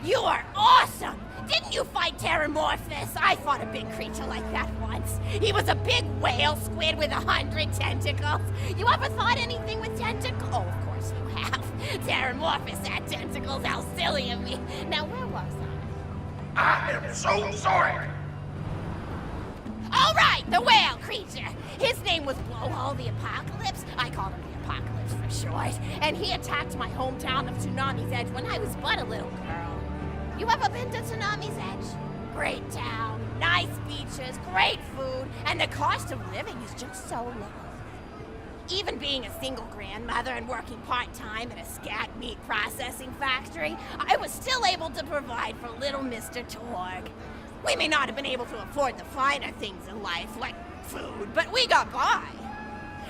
You are awesome! Didn't you fight Pteramorphus? I fought a big creature like that once. He was a big whale squid with 100 tentacles. You ever thought anything with tentacles? Oh, of course you have. Pteramorphus had tentacles. How silly of me. Now, where was I? I am so sorry. All right, the whale creature. His name was Blowhole the Apocalypse. I called him the Apocalypse for short. And he attacked my hometown of Tsunami's Edge when I was but a little girl. You ever been to Tsunami's Edge? Great town, nice beaches, great food, and the cost of living is just so low. Even being a single grandmother and working part-time at a scat meat processing factory, I was still able to provide for little Mr. Torg. We may not have been able to afford the finer things in life, like food, but we got by.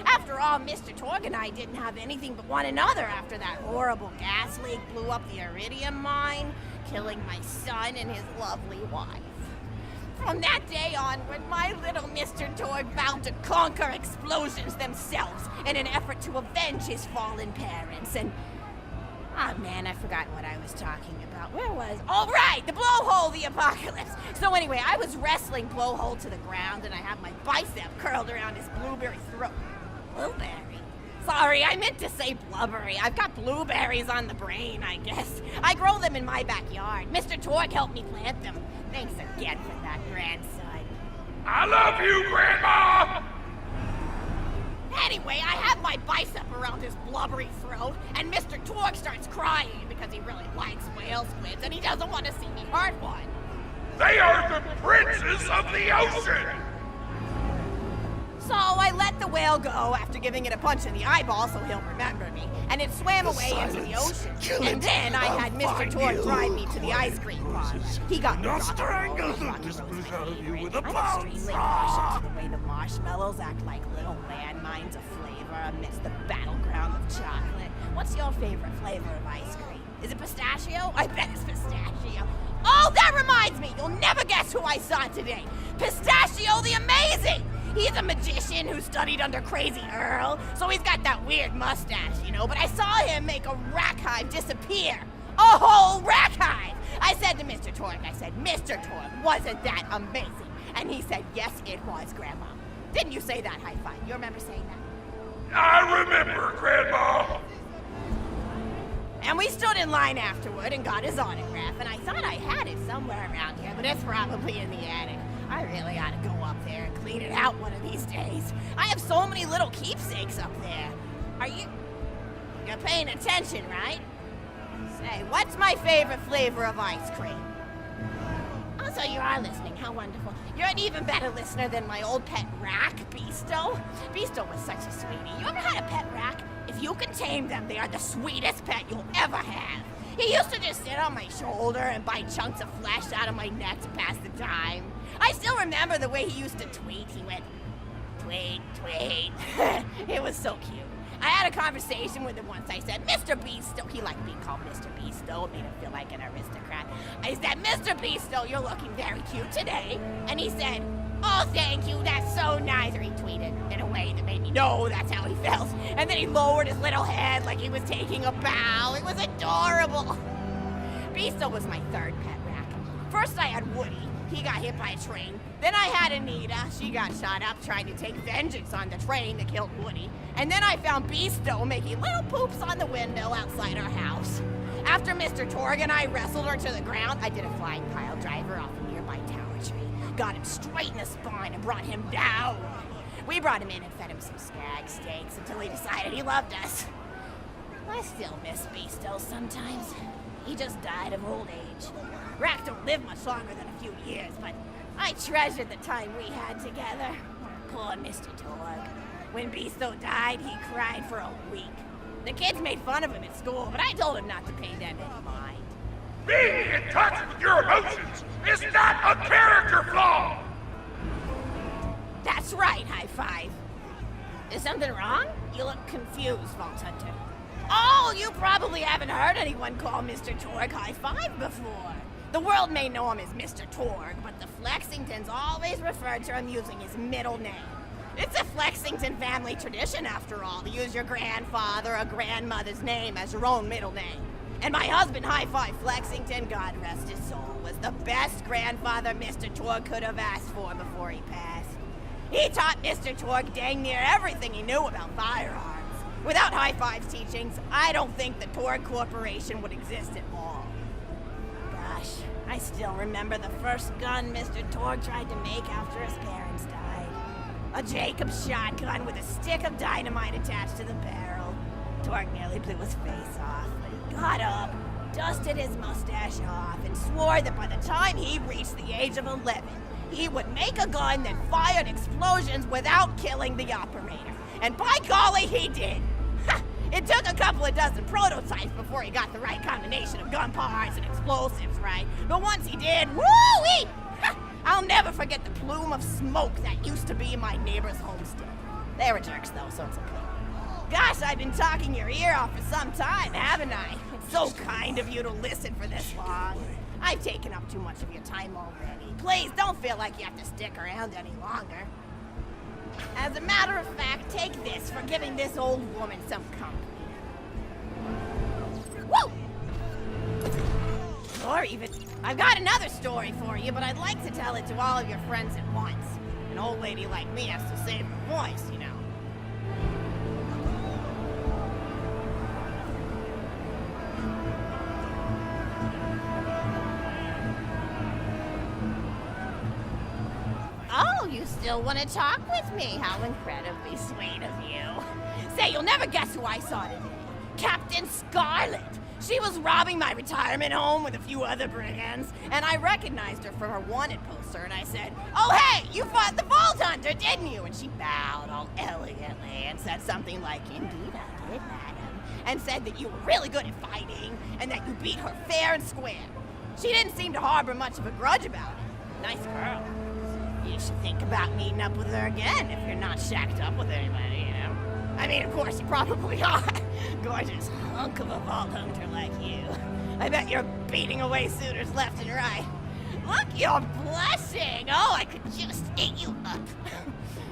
After all, Mr. Torg and I didn't have anything but one another after that horrible gas leak blew up the iridium mine, killing my son and his lovely wife. From that day onward, my little Mr. Torg vowed to conquer explosions themselves in an effort to avenge his fallen parents, and... oh man, I forgot what I was talking about. Where was... oh right, the Blowhole the Apocalypse! So anyway, I was wrestling Blowhole to the ground, and I have my bicep curled around his blueberry throat. Blueberry? Sorry, I meant to say blubbery. I've got blueberries on the brain, I guess. I grow them in my backyard. Mr. Torg helped me plant them. Thanks again for that, grandson. I love you, Grandma! Anyway, I have my bicep around his blubbery throat, and Mr. Torg starts crying because he really likes whale squids, and he doesn't want to see me hurt one. They are the princes of the ocean! So I let the whale go after giving it a punch in the eyeball so he'll remember me, and it swam away into the ocean. And then I had Mr. Torg drive me to the ice cream parlor. He got me Not strangle the disbelief out of you with a I'm extremely cautious pound. of the way the marshmallows act like little landmines of flavor amidst the battleground of chocolate. What's your favorite flavor of ice cream? Is it pistachio? I bet it's pistachio. Oh, that reminds me! You'll never guess who I saw today! Pistachio the Amazing! He's a magician who studied under Crazy Earl, so he's got that weird mustache, you know, but I saw him make a rack hive disappear. A whole rack hive! I said to Mr. Torg, Mr. Torg, wasn't that amazing? And he said, yes, it was, Grandma. Didn't you say that, High Five? You remember saying that? I remember, Grandma! And we stood in line afterward and got his autograph, and I thought I had it somewhere around here, but it's probably in the attic. I really ought to go up there and clean it out one of these days. I have so many little keepsakes up there. You're paying attention, right? Say, what's my favorite flavor of ice cream? Oh, so you are listening. How wonderful. You're an even better listener than my old pet rack, Beasto. Beasto was such a sweetie. You ever had a pet rack? If you can tame them, they are the sweetest pet you'll ever have. He used to just sit on my shoulder and bite chunks of flesh out of my neck to pass the time. I still remember the way he used to tweet. He went, tweet, tweet. It was so cute. I had a conversation with him once. I said, Mr. Beasto. He liked being called Mr. Beasto. It made him feel like an aristocrat. I said, Mr. Beasto, you're looking very cute today. And he said, oh, thank you. That's so nice. Or he tweeted in a way that made me know that's how he felt. And then he lowered his little head like he was taking a bow. It was adorable. Beasto was my third pet rack. First I had Woody. He got hit by a train. Then I had Anita. She got shot up trying to take vengeance on the train that killed Woody. And then I found Beasto making little poops on the window outside our house. After Mr. Torg and I wrestled her to the ground, I did a flying pile driver off a nearby tower tree. Got him straight in the spine and brought him down. We brought him in and fed him some skag steaks until he decided he loved us. I still miss Beasto sometimes. He just died of old age. Racks don't live much longer than a few years, but I treasured the time we had together. Poor Mr. Torg. When Beasto died, he cried for a week. The kids made fun of him at school, but I told him not to pay them any mind. Being in touch with your emotions is not a character flaw! That's right, High Five. Is something wrong? You look confused, Vault Hunter. Oh, you probably haven't heard anyone call Mr. Torg High Five before. The world may know him as Mr. Torg, but the Flexingtons always referred to him using his middle name. It's a Flexington family tradition, after all, to use your grandfather or grandmother's name as your own middle name. And my husband, High Five Flexington, God rest his soul, was the best grandfather Mr. Torg could have asked for before he passed. He taught Mr. Torg dang near everything he knew about firearms. Without High Five's teachings, I don't think the Torg Corporation would exist at all. Gosh, I still remember the first gun Mr. Torg tried to make after his parents died. A Jacobs shotgun with a stick of dynamite attached to the barrel. Torg nearly blew his face off, but he got up, dusted his mustache off, and swore that by the time he reached the age of 11, he would make a gun that fired explosions without killing the operator. And by golly, he did! It took a couple of dozen prototypes before he got the right combination of gun parts and explosives right. But once he did, woo-wee! I'll never forget the plume of smoke that used to be in my neighbor's homestead. They were jerks though, so it's okay. Gosh, I've been talking your ear off for some time, haven't I? It's so kind of you to listen for this long. I've taken up too much of your time already. Please don't feel like you have to stick around any longer. As a matter of fact, take this for giving this old woman some company. Woo! Or even, I've got another story for you, but I'd like to tell it to all of your friends at once. An old lady like me has to save her voice, you know. Oh, you still want to talk with me? How incredibly sweet of you. Say, you'll never guess who I saw today. Captain Scarlet. She was robbing my retirement home with a few other brigands, and I recognized her from her wanted poster, and I said, "Oh, hey, you fought the Vault Hunter, didn't you?" And she bowed all elegantly and said something like, "Indeed I did, madam," and said that you were really good at fighting, and that you beat her fair and square. She didn't seem to harbor much of a grudge about it. Nice girl. You should think about meeting up with her again if you're not shacked up with anybody, you know? I mean, of course, you probably are. Gorgeous hunk of a vault hunter like you. I bet you're beating away suitors left and right. Look, you're blushing. Oh, I could just eat you up.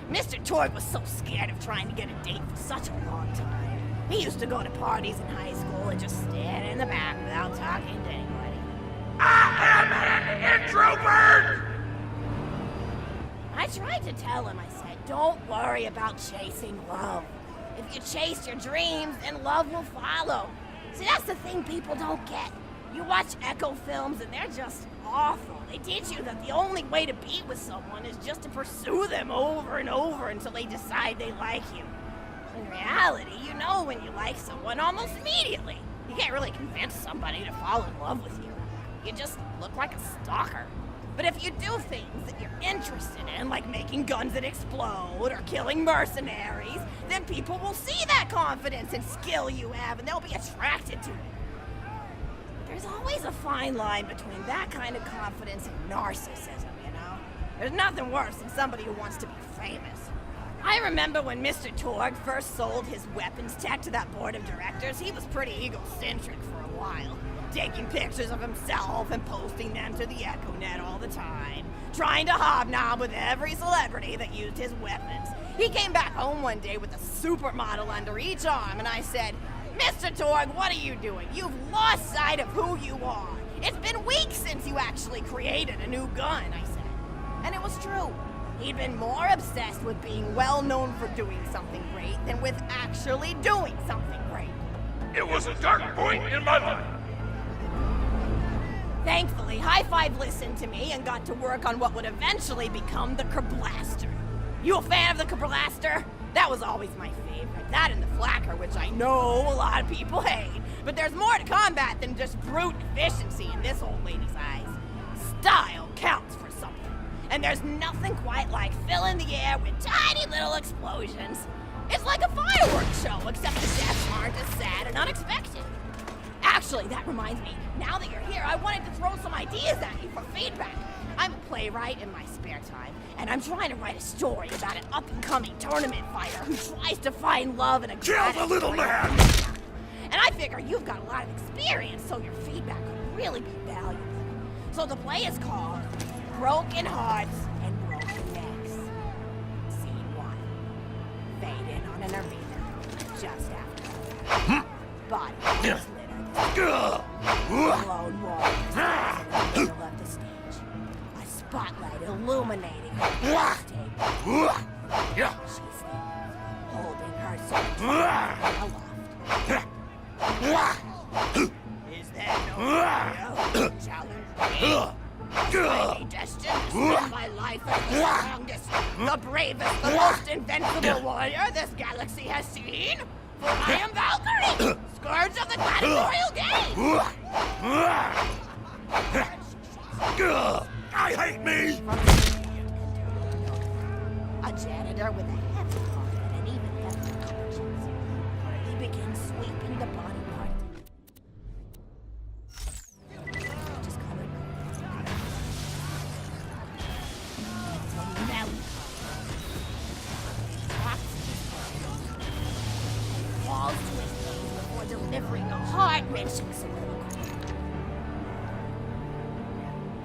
Mr. Torg was so scared of trying to get a date for such a long time. He used to go to parties in high school and just stand in the back without talking to anybody. I am an introvert! I tried to tell him, I said, don't worry about chasing love. If you chase your dreams, then love will follow. See, that's the thing people don't get. You watch Echo films and they're just awful. They teach you that the only way to be with someone is just to pursue them over and over until they decide they like you. In reality, you know when you like someone almost immediately. You can't really convince somebody to fall in love with you. You just look like a stalker. But if you do things that you're interested in, like making guns that explode or killing mercenaries, then people will see that confidence and skill you have, and they'll be attracted to it. But there's always a fine line between that kind of confidence and narcissism, you know? There's nothing worse than somebody who wants to be famous. I remember when Mr. Torg first sold his weapons tech to that board of directors, he was pretty egocentric for a while. Taking pictures of himself and posting them to the EchoNet all the time. Trying to hobnob with every celebrity that used his weapons. He came back home one day with a supermodel under each arm, and I said, "Mr. Torg, what are you doing? You've lost sight of who you are. It's been weeks since you actually created a new gun," I said. And it was true. He'd been more obsessed with being well known for doing something great than with actually doing something great. It was a dark point in my life. Thankfully, High Five listened to me and got to work on what would eventually become the Kerblaster. You a fan of the Kerblaster? That was always my favorite. That and the Flacker, which I know a lot of people hate. But there's more to combat than just brute efficiency in this old lady's eyes. Style counts for something. And there's nothing quite like filling the air with tiny little explosions. It's like a fireworks show, except the deaths aren't as sad and unexpected. Actually, that reminds me, now that you're here, I wanted to throw some ideas at you for feedback. I'm a playwright in my spare time, and I'm trying to write a story about an up-and-coming tournament fighter who tries to find love in a Kill the little man! And I figure you've got a lot of experience, so your feedback could really be valuable. So the play is called Broken Hearts and Broken Necks. Scene 1. Fade in on an arena, just after. Body is littered. Lone wolf stands in the middle of the stage. A spotlight illuminating her stage. She's there, holding her sword aloft. Is there no real challenge? Was I destined to spend my life as the strongest, the bravest, the most invincible warrior this galaxy has seen? For I am Valkyrie, scourge of the gladiatorial game! I hate me! A janitor with a heavy heart and an even heavier conscience. He begins sweeping the body part. Just covered. Now falls to his knees before delivering a heart-wrenching soliloquy.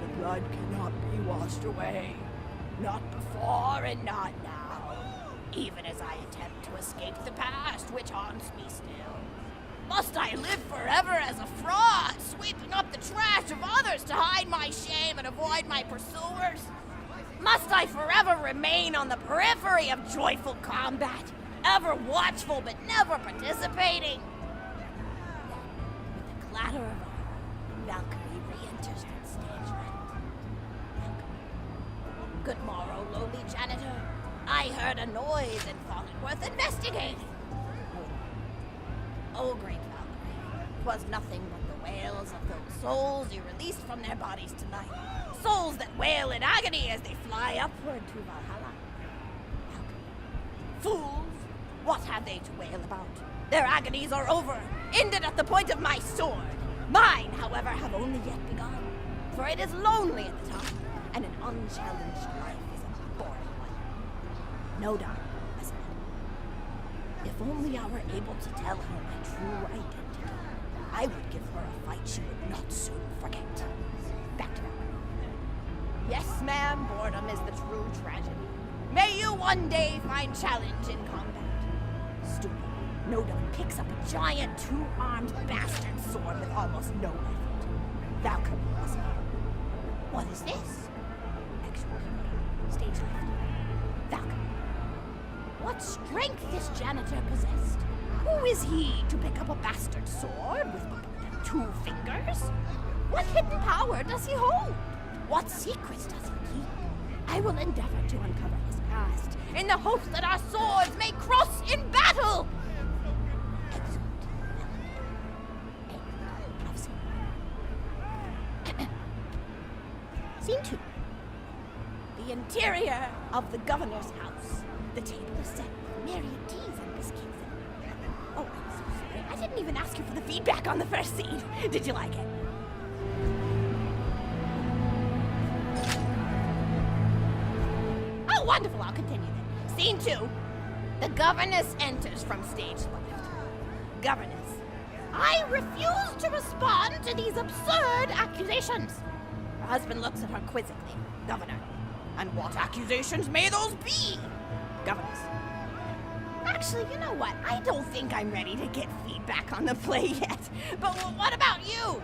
The blood cannot be washed away. Not before and not now. Even as I attempt to escape the past which haunts me still. Must I live forever as a fraud, sweeping up the trash of others to hide my shame and avoid my pursuers? Must I forever remain on the periphery of joyful combat, ever watchful but never participating? With the clatter of armor, Valkyrie re-enters the stage right. Good morrow, lowly janitor. I heard a noise and thought it worth investigating. Oh, great Valkyrie, 'twas nothing but the wails of those souls you released from their bodies tonight. Souls that wail in agony as they fly upward to Valhalla. Valkyrie. Fools! What have they to wail about? Their agonies are over, ended at the point of my sword. Mine, however, have only yet begun. For it is lonely at the top, and an unchallenged life is a boring one. No doubt, I said. If only I were able to tell her my true identity, I would give her a fight she would not soon forget. Back to Valkyrie. Yes, ma'am, boredom is the true tragedy. May you one day find challenge in combat. Stupid, Nodon picks up a giant two-armed bastard sword with almost no effort. Valkyrie was here. What is this? Actual stage left. Valkyrie. What strength this janitor possessed? Who is he to pick up a bastard sword with but 2 fingers? What hidden power does he hold? What secrets does he keep? I will endeavor to uncover his past, in the hopes that our swords may cross in battle! Excellent. Scene 2. The interior of the governor's house. The table is set with myriad teas and biscuits. Oh, I'm so sorry. I didn't even ask you for the feedback on the first scene. Did you like it? Oh, wonderful. I'll continue then. Scene 2. The governess enters from stage left. Governess, I refuse to respond to these absurd accusations. Her husband looks at her quizzically. Governor, and what accusations may those be? Governess. Actually, you know what? I don't think I'm ready to get feedback on the play yet. But what about you?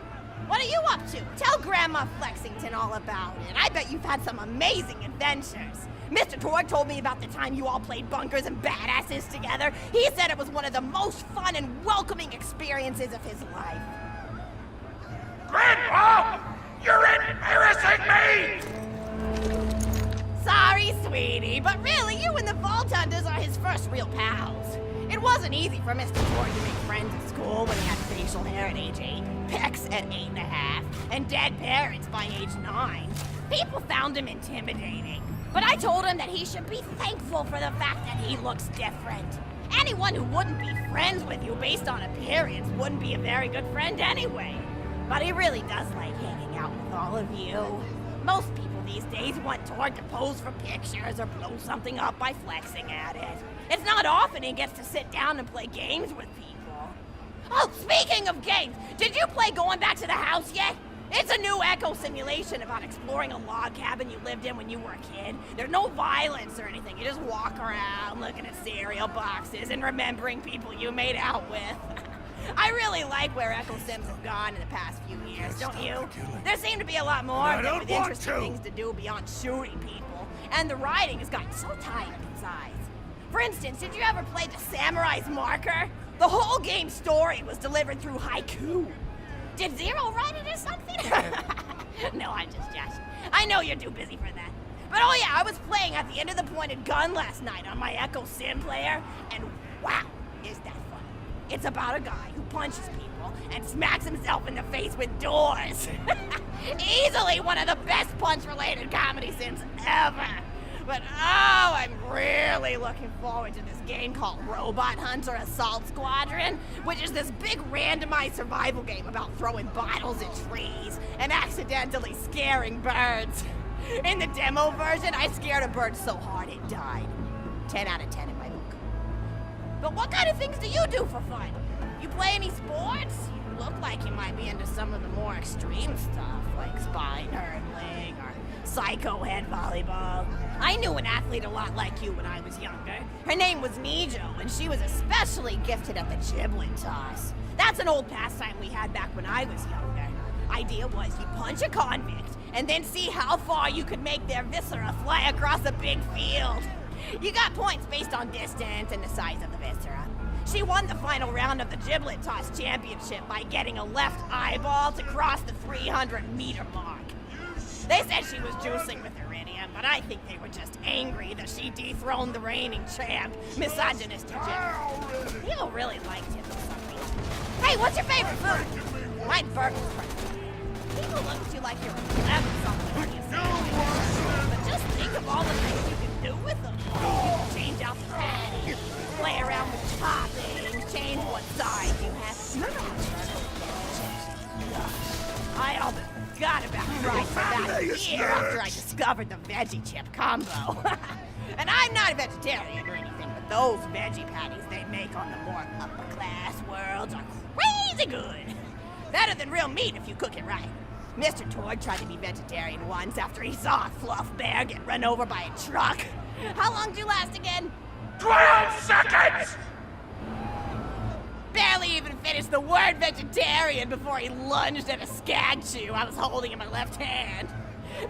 What are you up to? Tell Grandma Flexington all about it. I bet you've had some amazing adventures. Mr. Torg told me about the time you all played bunkers and badasses together. He said it was one of the most fun and welcoming experiences of his life. Grandpa! You're embarrassing me! Sorry, sweetie, but really, you and the Vault Hunters are his first real pals. It wasn't easy for Mr. Torg to make friends at school when he had facial hair at age 8, pecs at 8.5, and dead parents by age 9. People found him intimidating, but I told him that he should be thankful for the fact that he looks different. Anyone who wouldn't be friends with you based on appearance wouldn't be a very good friend anyway. But he really does like hanging out with all of you. Most people these days want Torg to pose for pictures or blow something up by flexing at it. It's not often he gets to sit down and play games with people. Oh, speaking of games, did you play Going Back to the House yet? It's a new echo simulation about exploring a log cabin you lived in when you were a kid. There's no violence or anything. You just walk around looking at cereal boxes and remembering people you made out with. I really like where Echo Sims have gone in the past few years, don't you? There seem to be a lot more of them with interesting things to do beyond shooting people, and the writing has gotten so tight and concise. For instance, did you ever play The Samurai's Marker? The whole game's story was delivered through haiku. Did Zero write it or something? No, I'm just joshing. I know you're too busy for that. But oh yeah, I was playing at the end of the pointed gun last night on my Echo Sim player, and wow, is that funny. It's about a guy who punches people and smacks himself in the face with doors. Easily one of the best punch-related comedy sims ever. But oh, I'm really looking forward to this game called Robot Hunter Assault Squadron, which is this big randomized survival game about throwing bottles at trees and accidentally scaring birds. In the demo version, I scared a bird so hard it died. 10 out of 10 in my book. But what kind of things do you do for fun? You play any sports? You look like you might be into some of the more extreme stuff, like spine hurdling or psycho head volleyball. I knew an athlete a lot like you when I was younger. Her name was Nijo, and she was especially gifted at the giblet toss. That's an old pastime we had back when I was younger. Idea was you punch a convict, and then see how far you could make their viscera fly across a big field. You got points based on distance and the size of the viscera. She won the final round of the giblet toss championship by getting a left eyeball to cross the 300-meter mark. They said she was juicing with iridium, but I think they were just angry that she dethroned the reigning champ, misogynistic Jim. People really liked him for some reason. Hey, what's your favorite food? Mine's burgers. People look at you like you're 11 something when you say it. But just think of all the things you can do with them. You can change out the patty, play around with toppings, change what side you have. I almost forgot about fries for about a year after I discovered the veggie chip combo. And I'm not a vegetarian or anything, but those veggie patties they make on the more upper class worlds are crazy good. Better than real meat if you cook it right. Mr. Torg tried to be vegetarian once after he saw a fluff bear get run over by a truck. How long did you last again? 12 seconds! Barely even finished the word vegetarian before he lunged at a skag chew I was holding in my left hand.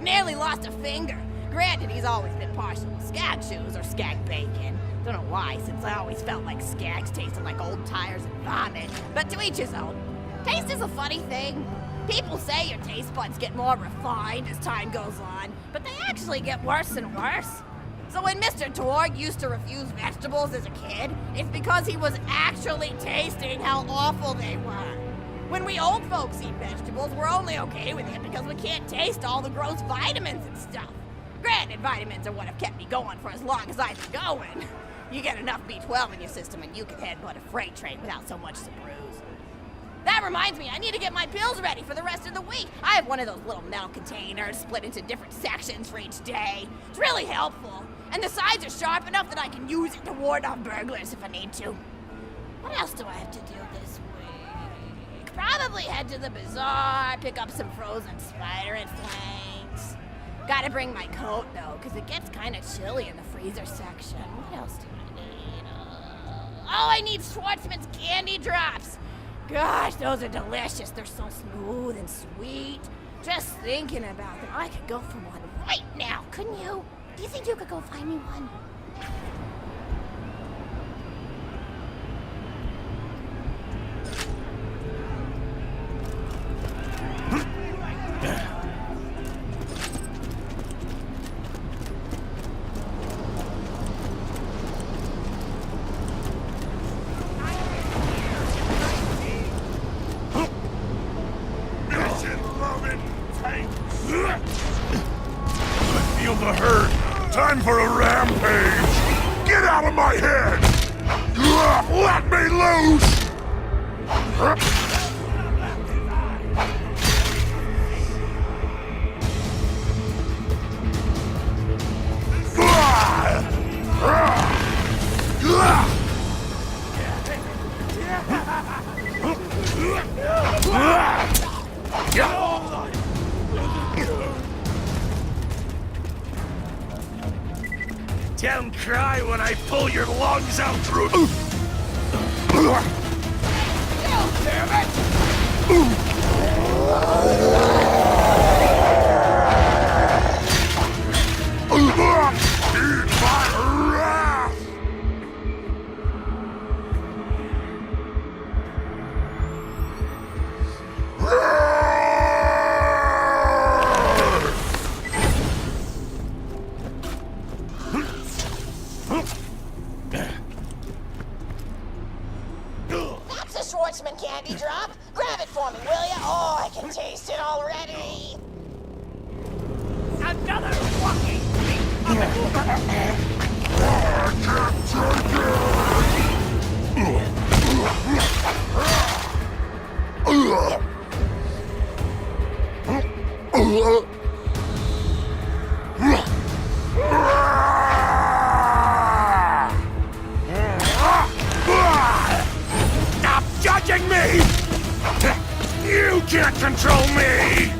Nearly lost a finger. Granted, he's always been partial to skag chews or skag bacon. Don't know why, since I always felt like skags tasted like old tires and vomit. But to each his own. Taste is a funny thing. People say your taste buds get more refined as time goes on, but they actually get worse and worse. So when Mr. Torg used to refuse vegetables as a kid, it's because he was actually tasting how awful they were. When we old folks eat vegetables, we're only okay with it because we can't taste all the gross vitamins and stuff. Granted, vitamins are what have kept me going for as long as I've been going. You get enough B12 in your system and you can headbutt a freight train without so much as a bruise. That reminds me, I need to get my pills ready for the rest of the week. I have one of those little metal containers split into different sections for each day. It's really helpful. And the sides are sharp enough that I can use it to ward off burglars if I need to. What else do I have to do this week? Probably head to the bazaar, pick up some frozen spider and flanks. Gotta bring my coat, though, because it gets kind of chilly in the freezer section. What else do I need? Oh, I need Schwartzman's candy drops. Gosh, those are delicious. They're so smooth and sweet. Just thinking about them, I could go for one right now, couldn't you? Do you think you could go find me one? Feel the hurt. Time for a rampage! Get out of my head! Let me loose! Don't cry when I pull your lungs out through. No! Eat my wrath! That's a Schwartzman candy drop. Grab it for me, will ya? Oh, I can taste it already. Another fucking piece of I can't Stop judging me! You can't control me!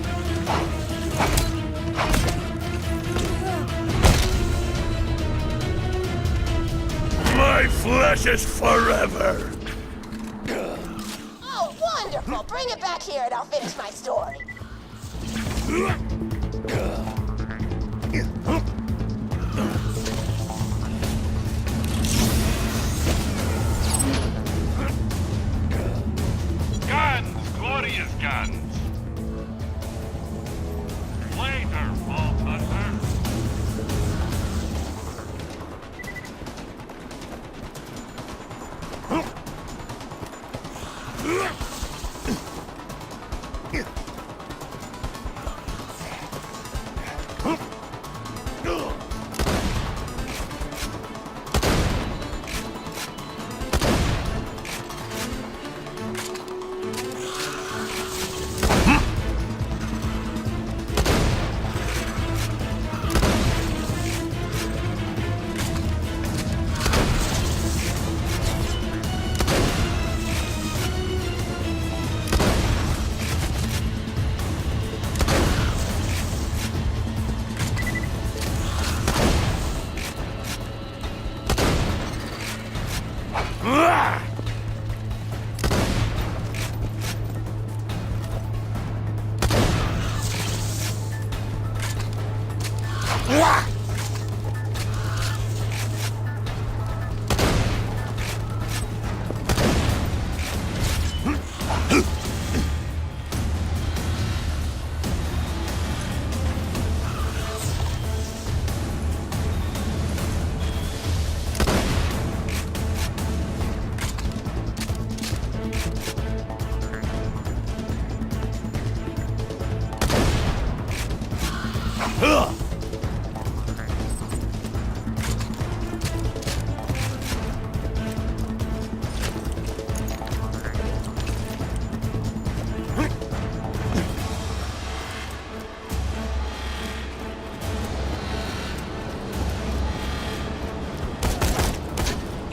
My flesh is forever! Oh, wonderful. Bring it back here and I'll finish my story. Guns! Glorious guns! Later, Vault Hunter!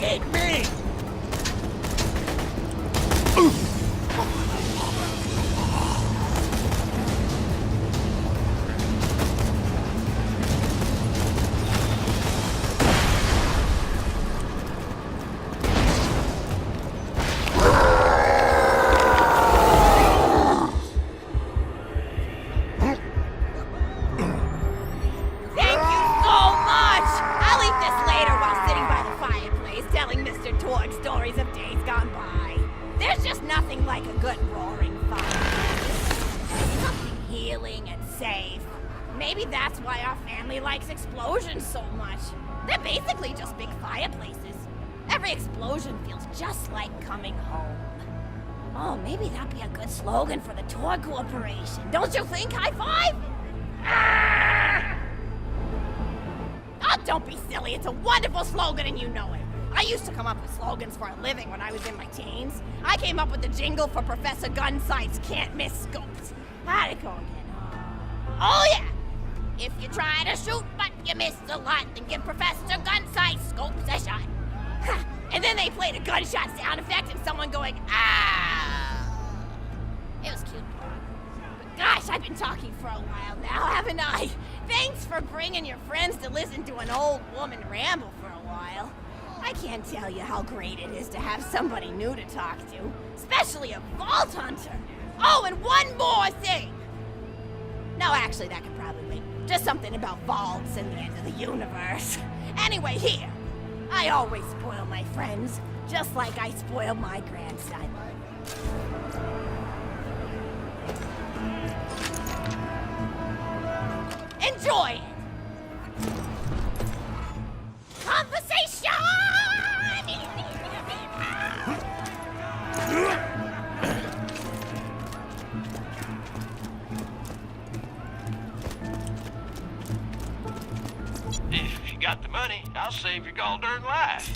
Eat me! Thank you so much! I'll eat this later while sitting by the fireplace telling Mr. Torg stories of days gone by. There's just nothing like a good roaring fire. Something healing and safe. Maybe that's why our family likes explosions so much. They're basically just big fireplaces. Every explosion feels just like coming home. Oh, maybe that'd be a good slogan for the Torg Corporation. Don't you think, High Five? Oh, don't be silly. It's a wonderful slogan and you know it. I used to come up with slogans for a living when I was in my teens. I came up with the jingle for Professor Gunsight's Can't Miss Scopes. How'd it go again? Oh, yeah. If you try to shoot but you miss a lot, then give Professor Gunsight Scopes a shot. Ha! And then they played a gunshot sound effect and someone going, ah! It was cute. But gosh, I've been talking for a while now, haven't I? Thanks for bringing your friends to listen to an old woman ramble for a while. I can't tell you how great it is to have somebody new to talk to, especially a Vault Hunter. Oh, and one more thing! No, actually, that could probably wait. Just something about vaults and the end of the universe. Anyway, here. I always spoil my friends, just like I spoil my grandson. Enjoy it! Conversation! If you got the money, I'll save your gall darn life.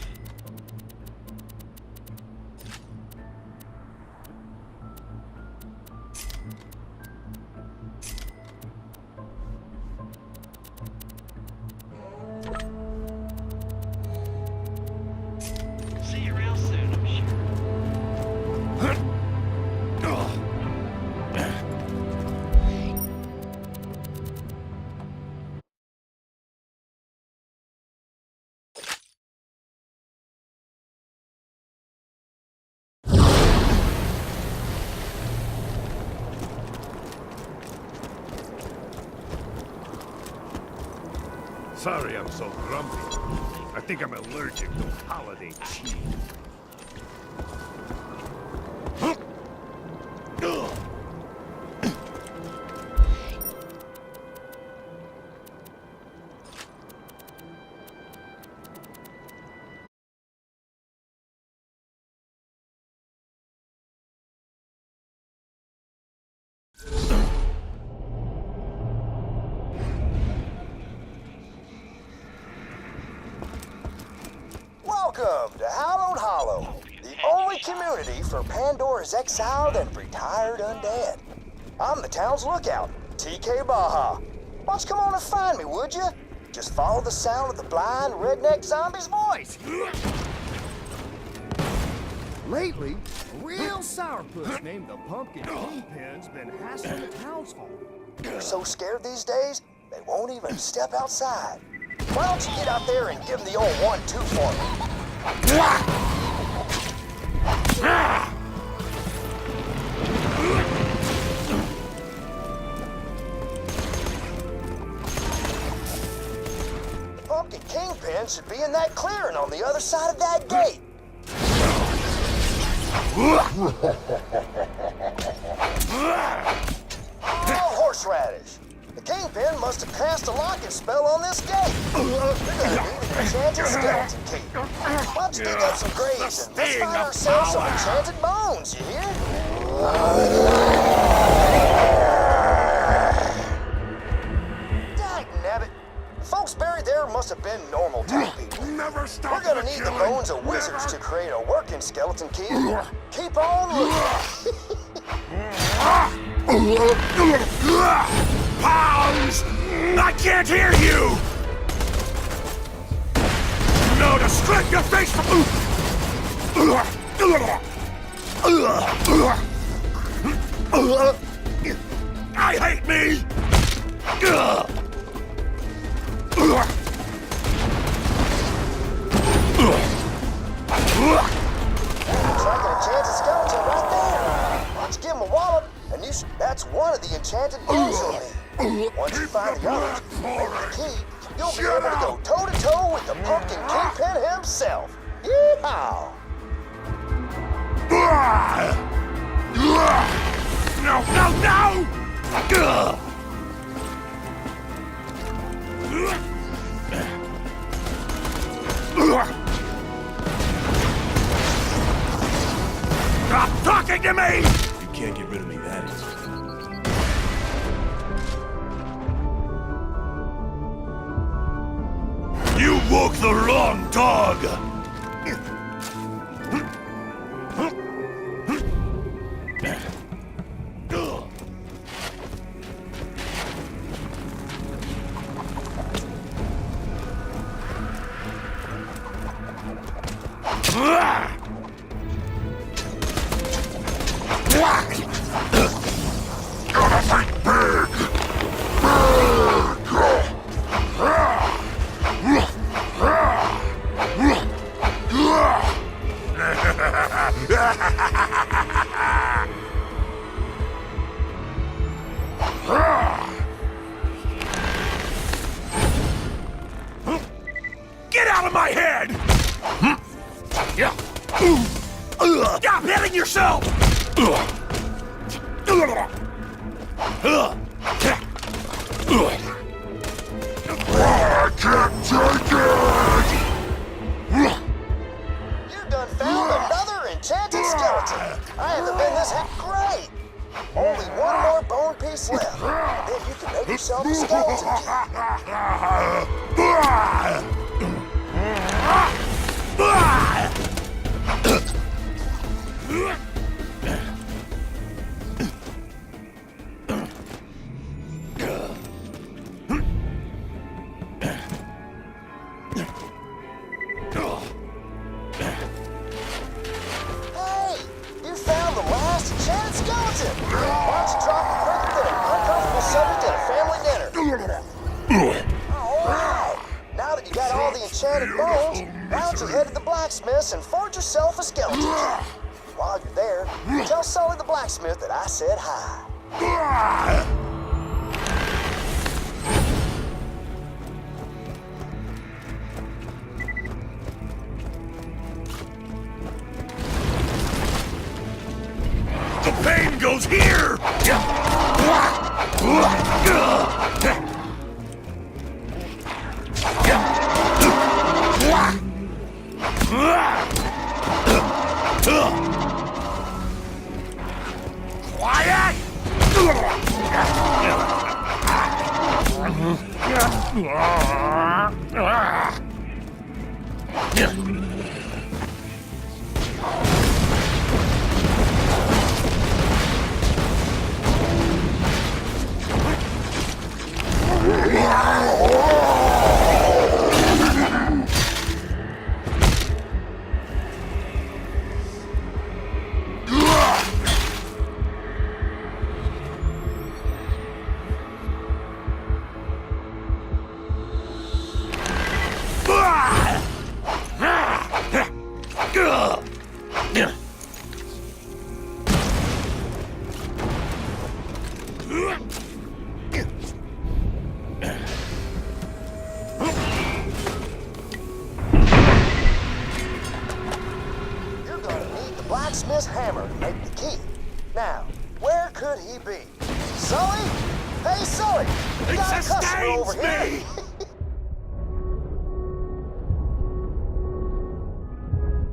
See you real soon, I'm sure. Sorry I'm so grumpy. I think I'm allergic to holiday cheese. Welcome to Hallowed Hollow, the only community for Pandora's exiled and retired undead. I'm the town's lookout, TK Baja. Why don't you come on and find me, would you? Just follow the sound of the blind redneck zombie's voice. Lately, a real sourpuss named the Pumpkin Kingpin's been hassling the townsfolk. They're so scared these days, they won't even step outside. Why don't you get out there and give them the old 1-2 for me? The Pumpkin Kingpin should be in that clearing on the other side of that gate. Oh, horseradish. The Kingpin must have cast a locking spell on this gate. We're gonna need an enchanted skeleton key. Why don't you dig up some graves and let's find ourselves some enchanted bones, you hear? Dagnabbit. The folks buried there must have been normal type people. Never stop. We're gonna need the bones of wizards to create a working skeleton key. Keep on looking. Pounds! I can't hear you! No, to strike your face from... I hate me! Looks like an enchanted skeleton right there. Why don't you give him a wallop, and that's one of the enchanted bones you'll need. Once you find the others, maybe the key, you'll be able to go toe-to-toe with the Pumpkin Kingpin himself. Yeehaw! No, no, no! Stop talking to me! You can't get rid of me that easy. You woke the wrong dog! of my head! Yeah. Stop hitting yourself! I can't take it! You done found another enchanted skeleton. I haven't been this great. Only one more bone piece left. Then you can make yourself a skeleton Hey, you found the last enchanted skeleton. Why don't you drop the cricket than an uncomfortable subject at a family dinner? All right. Now that you got all the enchanted bones, why don't you head to the blacksmith's and forge yourself a skeleton key? While you're there, tell Sully the blacksmith that I said hi. The pain goes here! Quiet! You're gonna need the blacksmith's hammer to make the key. Now, where could he be? Sully? Hey, Sully! We got a customer over here.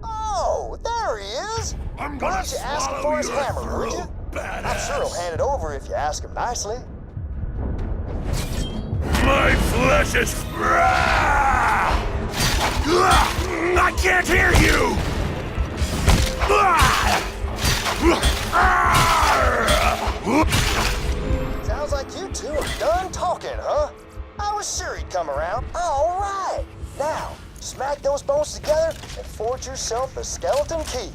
Oh, there he is! I'm Why gonna don't you ask him swallow for his your hammer, would you? throat, I'm badass. sure he'll hand it over if you ask him nicely. My flesh is... I can't hear you! Sounds like you two are done talking, huh? I was sure he'd come around. All right. Now, smack those bones together and forge yourself a skeleton key.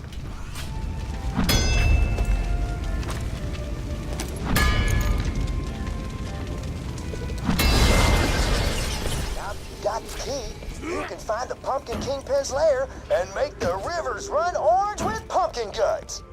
Now that you got the key, you can find the Pumpkin Kingpin's lair and make the rivers run orange with pumpkin guts.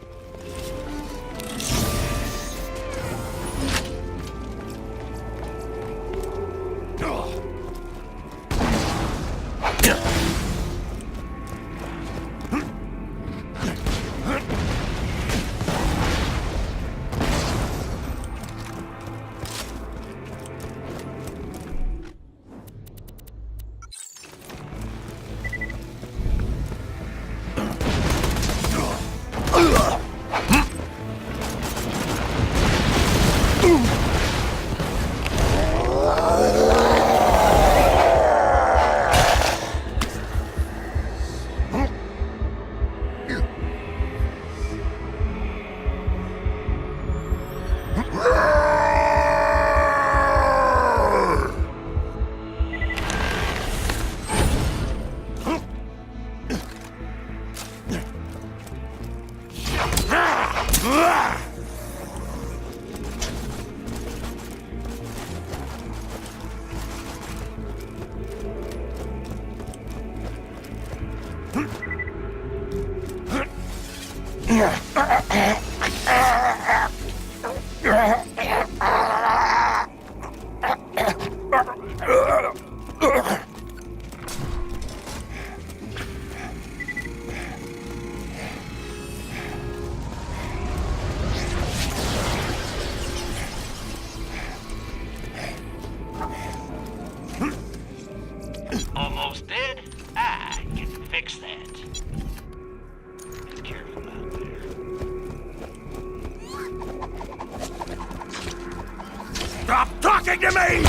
to me!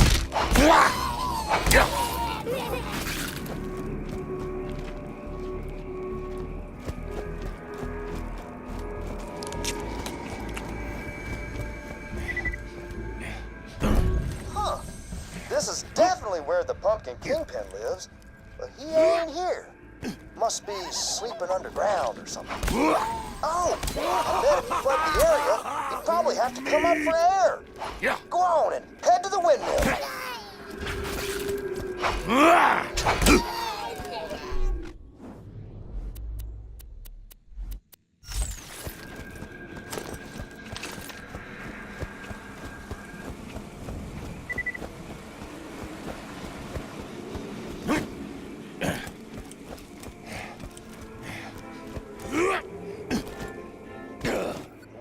Huh. This is definitely where the Pumpkin Kingpin lives, but he ain't here. Must be sleeping underground or something. Oh, I bet if you flood the area, you'd probably have to come up for air. Yeah. Go on and head to the windmill.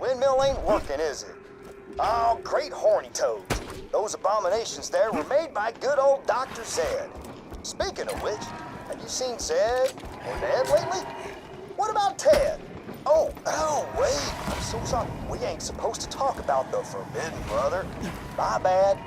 Windmill ain't working, is it? Oh, great horny toads. Those abominations there were made by good old Dr. Zed. Speaking of which, have you seen Zed or Ned lately? What about Ted? Oh, wait. I'm so sorry. We ain't supposed to talk about the Forbidden Brother. My bad.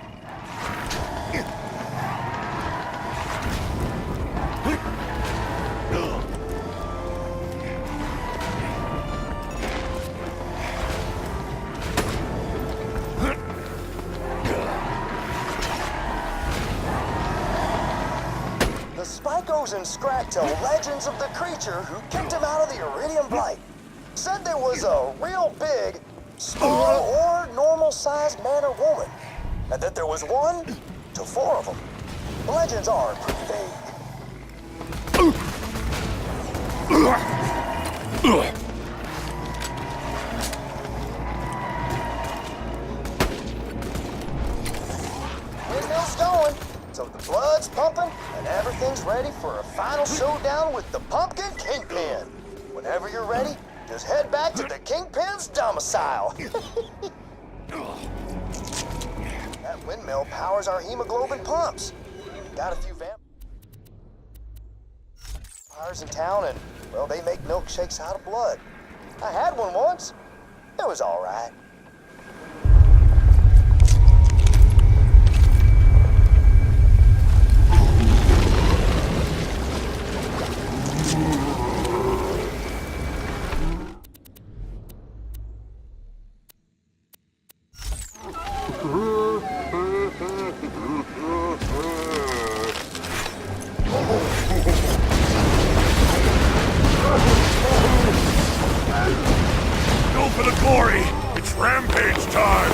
Spikos and Scrat tell legends of the creature who kicked him out of the Iridium Blight. Said there was a real big, small, or normal-sized man or woman, and that there was 1 to 4 of them. The legends are pretty vague. Windmill's going, so the blood's pumping, and everything's ready for a final showdown with the Pumpkin Kingpin. Whenever you're ready, just head back to the Kingpin's domicile. That windmill powers our hemoglobin pumps. Got a few vampires in town, and, well, they make milkshakes out of blood. I had one once. It was all right. Go for the glory! It's rampage time!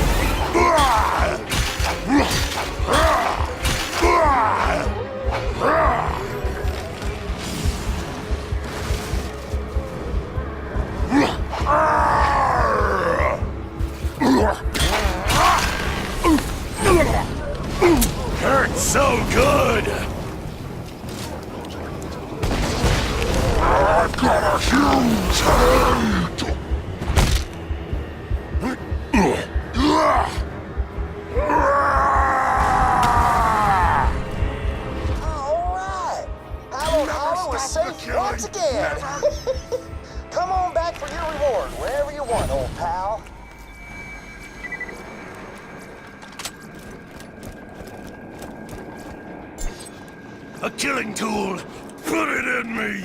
Hurts so good! I've got a huge head! All right! Hallowed Hollow is safe once again! Come on back for your reward wherever you want, old pal. A killing tool! Put it in me!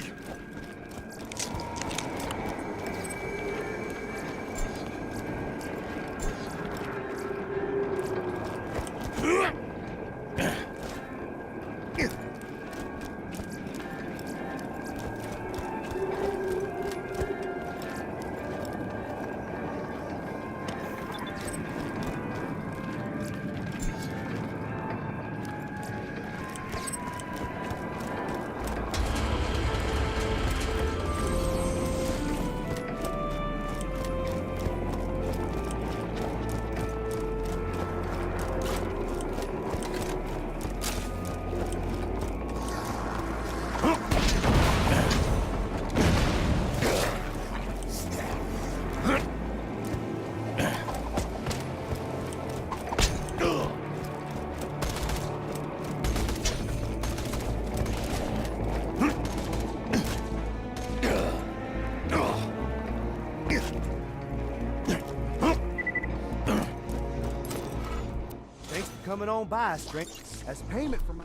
coming on by, strength, as payment for my...